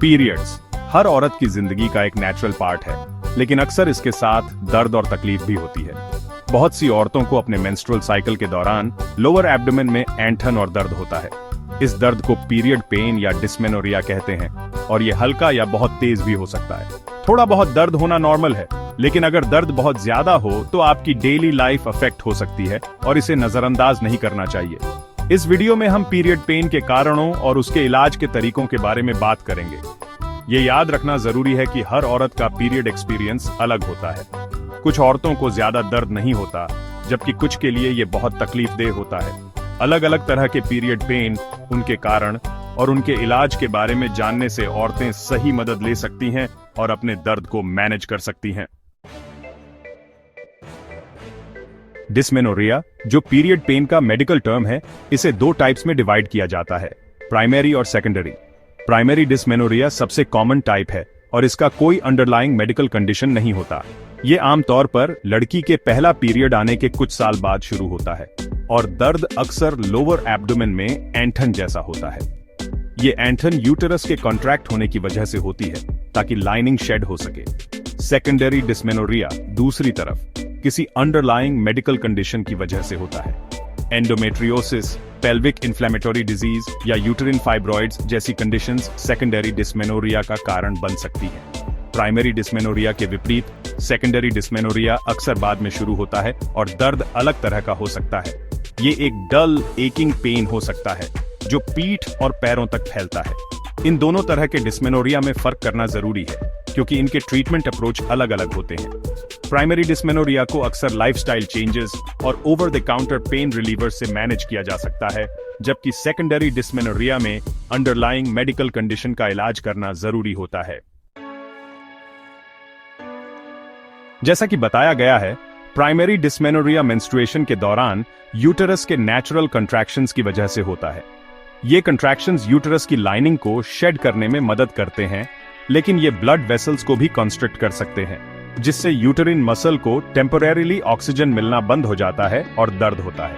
Periods हर औरत की जिंदगी का एक नेचुरल पार्ट है, लेकिन अक्सर इसके साथ दर्द और तकलीफ भी होती है। बहुत सी औरतों को अपने मेंस्ट्रुअल साइकिल के दौरान लोअर एब्डोमेन में ऐंठन और दर्द होता है। इस दर्द को पीरियड पेन या डिस्मेनोरिया कहते हैं और ये हल्का या बहुत तेज भी हो सकता है। थोड़ा बहुत दर्द होना नॉर्मल है, लेकिन अगर दर्द बहुत ज्यादा हो तो आपकी डेली लाइफ अफेक्ट हो सकती है और इसे नजरअंदाज नहीं करना चाहिए। इस वीडियो में हम पीरियड पेन के कारणों और उसके इलाज के तरीकों के बारे में बात करेंगे। ये याद रखना जरूरी है कि हर औरत का पीरियड एक्सपीरियंस अलग होता है। कुछ औरतों को ज्यादा दर्द नहीं होता, जबकि कुछ के लिए ये बहुत तकलीफदेह होता है। अलग अलग तरह के पीरियड पेन, उनके कारण और उनके इलाज के बारे में जानने से औरतें सही मदद ले सकती हैं और अपने दर्द को मैनेज कर सकती हैं। डिस्मेनोरिया, जो पीरियड पेन का मेडिकल टर्म है, इसे दो टाइप्स में डिवाइड किया जाता है, प्राइमरी और सेकेंडरी। प्राइमरी डिस्मेनोरिया सबसे कॉमन टाइप है और इसका कोई अंडरलाइंग मेडिकल कंडीशन नहीं होता। ये आमतौर पर लड़की के पहला पीरियड आने के कुछ साल बाद शुरू होता है और दर्द अक्सर लोअर एब्डोमेन में ऐंठन जैसा होता है। ये ऐंठन यूटेरस के कॉन्ट्रैक्ट होने की वजह से होती है ताकि लाइनिंग शेड हो सके। सेकेंडरी डिस्मेनोरिया दूसरी तरफ किसी अंडरलाइंग मेडिकल कंडीशन की वजह से होता है। एंडोमेट्रियोसिस, पेल्विक इन्फ्लेमेटरी डिजीज या यूटेरिन फाइब्रॉइड्स जैसी कंडीशंस सेकेंडरी डिस्मेनोरिया का कारण बन सकती हैं। प्राइमरी डिस्मेनोरिया के विपरीत सेकेंडरी डिस्मेनोरिया अक्सर बाद में शुरू होता है और दर्द अलग तरह का हो सकता है। ये एक डल एकिंग पेन हो सकता है जो पीठ और पैरों तक फैलता है। इन दोनों तरह के डिस्मेनोरिया में फर्क करना जरूरी है क्योंकि इनके ट्रीटमेंट अप्रोच अलग अलग होते हैं। प्राइमरी डिस्मेनोरिया को अक्सर लाइफस्टाइल चेंजेस और over the counter pen relievers से मैनेज किया जा सकता है, जबकि सेकेंडरी डिस्मेनोरिया में अंडरलाइंग मेडिकल कंडीशन का इलाज करना जरूरी होता है। जैसा कि बताया गया है, प्राइमरी डिस्मेनोरिया मेंस्ट्रुएशन के दौरान यूटेरस के नेचुरल कंट्रैक्शंस की वजह से होता है। ये कंट्रैक्शंस यूटेरस की लाइनिंग को शेड करने में मदद करते हैं, लेकिन ये ब्लड वेसल्स को भी कंस्ट्रिक्ट कर सकते हैं, जिससे यूटेरिन मसल को टेम्परेरीली ऑक्सीजन मिलना बंद हो जाता है और दर्द होता है।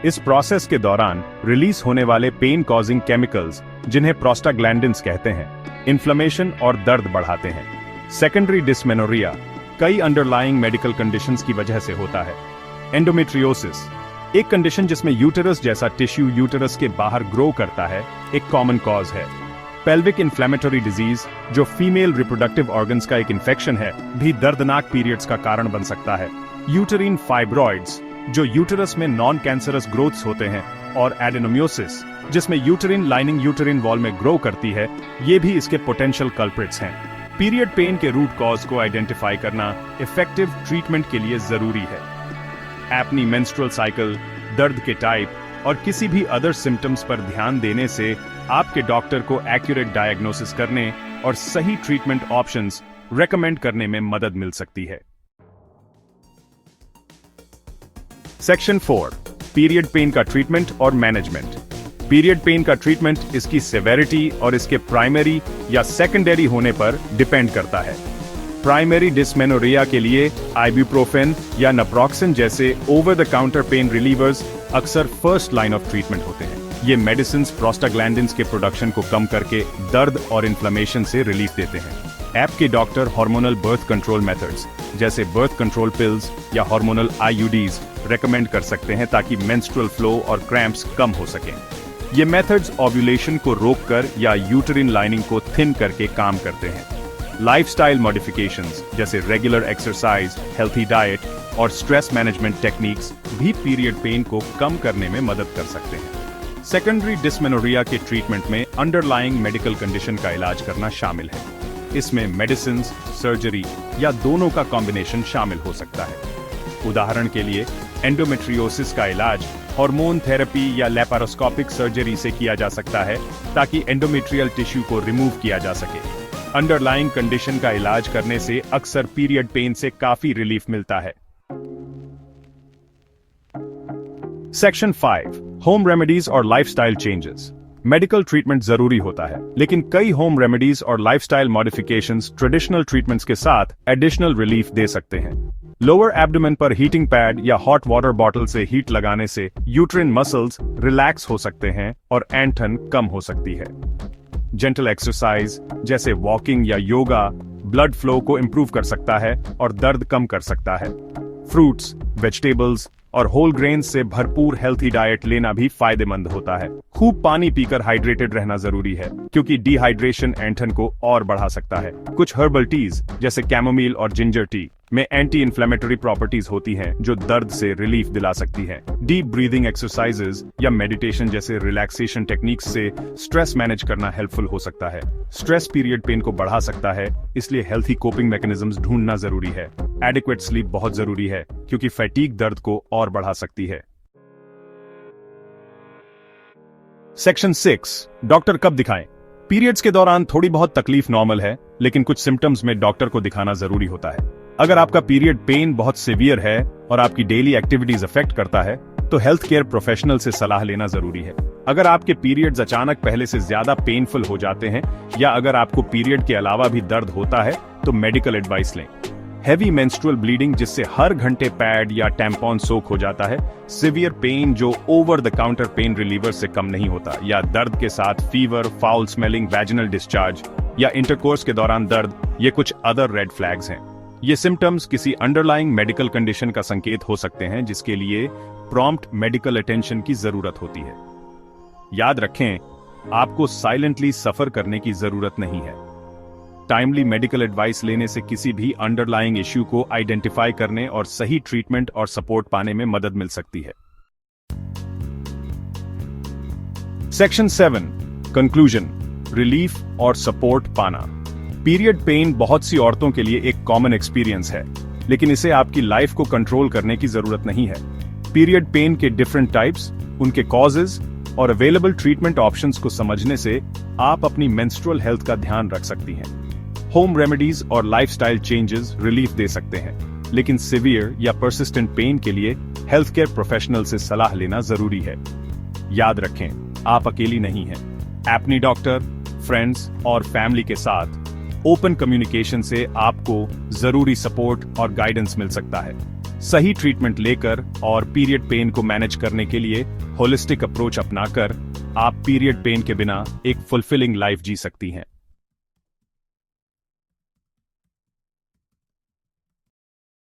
इस प्रोसेस के दौरान रिलीज होने वाले पेन कॉजिंग केमिकल्स, जिन्हें प्रोस्टाग्लैंडिन्स कहते हैं, इन्फ्लेमेशन और दर्द बढ़ाते हैं। सेकेंडरी डिस्मेनोरिया कई अंडरलाइंग मेडिकल कंडीशंस की वजह से होता है। एंडोमेट्रियोसिस, एक कंडीशन जिसमें यूटेरस जैसा टिश्यू यूटेरस के बाहर ग्रो करता है, एक कॉमन कॉज है। पेल्विक इन्फ्लेमेटरी डिजीज, जो फीमेल रिप्रोडक्टिव ऑर्गन्स का एक इन्फेक्शन है, भी दर्दनाक पीरियड्स का कारण बन सकता है। यूटेरिन फाइब्रॉइड्स, जो यूटेरस में नॉन कैंसरस ग्रोथ्स होते हैं, और एडेनोमियोसिस, जिसमें यूटेरिन लाइनिंग यूटेरिन वॉल में ग्रो करती है, ये भी इसके पोटेंशियल कल्प्रिट्स हैं। पीरियड पेन के रूट कॉज को आइडेंटिफाई करना इफेक्टिव ट्रीटमेंट के लिए जरूरी है। अपनी मेंस्ट्रुअल साइकिल, दर्द के टाइप और किसी भी अदर सिम्टम्स पर ध्यान देने से आपके डॉक्टर को एक्यूरेट डायग्नोसिस करने और सही ट्रीटमेंट ऑप्शंस रेकमेंड करने में मदद मिल सकती है। सेक्शन 4, पीरियड पेन का ट्रीटमेंट और मैनेजमेंट। पीरियड पेन का ट्रीटमेंट इसकी सेवेरिटी और इसके प्राइमरी या सेकेंडरी होने पर डिपेंड करता है। प्राइमरी डिस्मेनोरिया के लिए आइबुप्रोफेन या नप्रोक्सिन जैसे over the counter pen relievers अक्सर फर्स्ट लाइन ऑफ ट्रीटमेंट होते हैं। ये मेडिसिन्स प्रोस्टाग्लैंडिन्स के प्रोडक्शन को कम करके दर्द और इन्फ्लेमेशन से रिलीफ देते हैं। आपके doctor hormonal birth control methods जैसे बर्थ कंट्रोल पिल्स या हार्मोनल आईयूडीज रेकमेंड कर सकते हैं ताकि मेंस्ट्रुअल फ्लो और क्रैम्प्स कम हो सकें। ये मेथड्स ओव्यूलेशन को रोककर या यूटेरिन लाइनिंग को थिन करके काम करते हैं। लाइफस्टाइल मॉडिफिकेशंस जैसे रेगुलर एक्सरसाइज, हेल्थी डाइट और स्ट्रेस मैनेजमेंट टेक्निक्स भी पीरियड पेन को कम करने में मदद कर सकते हैं। सेकेंडरी डिस्मेनोरिया के ट्रीटमेंट में अंडरलाइंग मेडिकल कंडीशन का इलाज करना शामिल है। इसमें मेडिसिन, सर्जरी या दोनों का कॉम्बिनेशन शामिल हो सकता है। उदाहरण के लिए एंडोमेट्रियोसिस का इलाज हार्मोन थेरेपी या लैपारोस्कोपिक सर्जरी से किया जा सकता है ताकि एंडोमेट्रियल टिश्यू को रिमूव किया जा सके। अंडरलाइंग कंडीशन का इलाज करने से अक्सर पीरियड पेन से काफी रिलीफ मिलता है। सेक्शन 5, होम रेमेडीज और लाइफस्टाइल चेंजेस। मेडिकल ट्रीटमेंट जरूरी होता है, लेकिन कई होम रेमेडीज और लाइफस्टाइल मॉडिफिकेशंस ट्रेडिशनल ट्रीटमेंट्स के साथ एडिशनल रिलीफ दे सकते हैं। लोअर एब्डोमेन पर हीटिंग पैड या हॉट वाटर बॉटल से हीट लगाने से यूट्रिन मसल्स रिलैक्स हो सकते हैं और ऐंठन कम हो सकती है। जेंटल एक्सरसाइज जैसे वॉकिंग या योगा ब्लड फ्लो को इंप्रूव कर सकता है और दर्द कम कर सकता है। फ्रूट्स, वेजिटेबल्स और होल ग्रेन से भरपूर हेल्थी डाइट लेना भी फायदेमंद होता है। खूब पानी पीकर हाइड्रेटेड रहना जरूरी है, क्योंकि डिहाइड्रेशन ऐंठन को और बढ़ा सकता है। कुछ हर्बल टीज जैसे कैमोमिल और जिंजर टी में एंटी इन्फ्लेमेटरी प्रॉपर्टीज होती हैं जो दर्द से रिलीफ दिला सकती हैं। डीप ब्रीदिंग एक्सरसाइजेज या मेडिटेशन जैसे रिलैक्सेशन टेक्निक्स से स्ट्रेस मैनेज करना हेल्पफुल हो सकता है। स्ट्रेस पीरियड पेन को बढ़ा सकता है, इसलिए हेल्थी कोपिंग मैकेनिज्म्स ढूंढना जरूरी है। एडिक्वेट स्लीप बहुत जरूरी है, क्योंकि फैटीग दर्द को और बढ़ा सकती है। सेक्शन 6, डॉक्टर कब दिखाएं? पीरियड्स के दौरान थोड़ी बहुत तकलीफ नॉर्मल है, लेकिन कुछ सिम्टम्स में डॉक्टर को दिखाना जरूरी होता है। अगर आपका पीरियड पेन बहुत सीवियर है और आपकी डेली एक्टिविटीज अफेक्ट करता है, तो हेल्थ केयर प्रोफेशनल से सलाह लेना जरूरी है। अगर आपके पीरियड्स अचानक पहले से ज्यादा पेनफुल हो जाते हैं या अगर आपको पीरियड के अलावा भी दर्द होता है, तो मेडिकल एडवाइस लें। हैवी मेंस्ट्रुअल ब्लीडिंग जिससे हर घंटे पैड या टैम्पॉन सोक हो जाता है, सिवियर पेन जो over the counter pain reliever से कम नहीं होता, या दर्द के साथ fever, foul smelling, vaginal discharge या इंटरकोर्स के दौरान दर्द, ये कुछ अदर रेड फ्लैग्स हैं। ये सिम्टम्स किसी अंडरलाइंग मेडिकल कंडीशन का संकेत हो सकते हैं, जिसके लिए प्रॉम्प्ट मेडिकल अटेंशन की जरूरत होती है। याद रखें, आपको साइलेंटली सफर करने की जरूरत नहीं है। टाइमली मेडिकल एडवाइस लेने से किसी भी अंडरलाइंग इश्यू को आइडेंटिफाई करने और सही ट्रीटमेंट और सपोर्ट पाने में मदद मिल सकती है। सेक्शन 7, कंक्लूजन, रिलीफ और सपोर्ट पाना। पीरियड पेन बहुत सी औरतों के लिए एक कॉमन एक्सपीरियंस है, लेकिन इसे आपकी लाइफ को कंट्रोल करने की जरूरत नहीं है। पीरियड पेन के डिफरेंट टाइप्स, उनके कॉजेज और अवेलेबल ट्रीटमेंट ऑप्शंस को समझने से आप अपनी मेंस्ट्रुअल हेल्थ का ध्यान रख सकती हैं। होम रेमेडीज और लाइफस्टाइल चेंजेस रिलीफ दे सकते हैं, लेकिन सिवियर या परसिस्टेंट पेन के लिए हेल्थ केयर प्रोफेशनल से सलाह लेना जरूरी है। याद रखें, आप अकेली नहीं हैं। अपनी डॉक्टर, फ्रेंड्स और फैमिली के साथ ओपन कम्युनिकेशन से आपको जरूरी सपोर्ट और गाइडेंस मिल सकता है। सही ट्रीटमेंट लेकर और पीरियड पेन को मैनेज करने के लिए होलिस्टिक अप्रोच अपनाकर आप पीरियड पेन के बिना एक फुलफिलिंग लाइफ जी सकती हैं।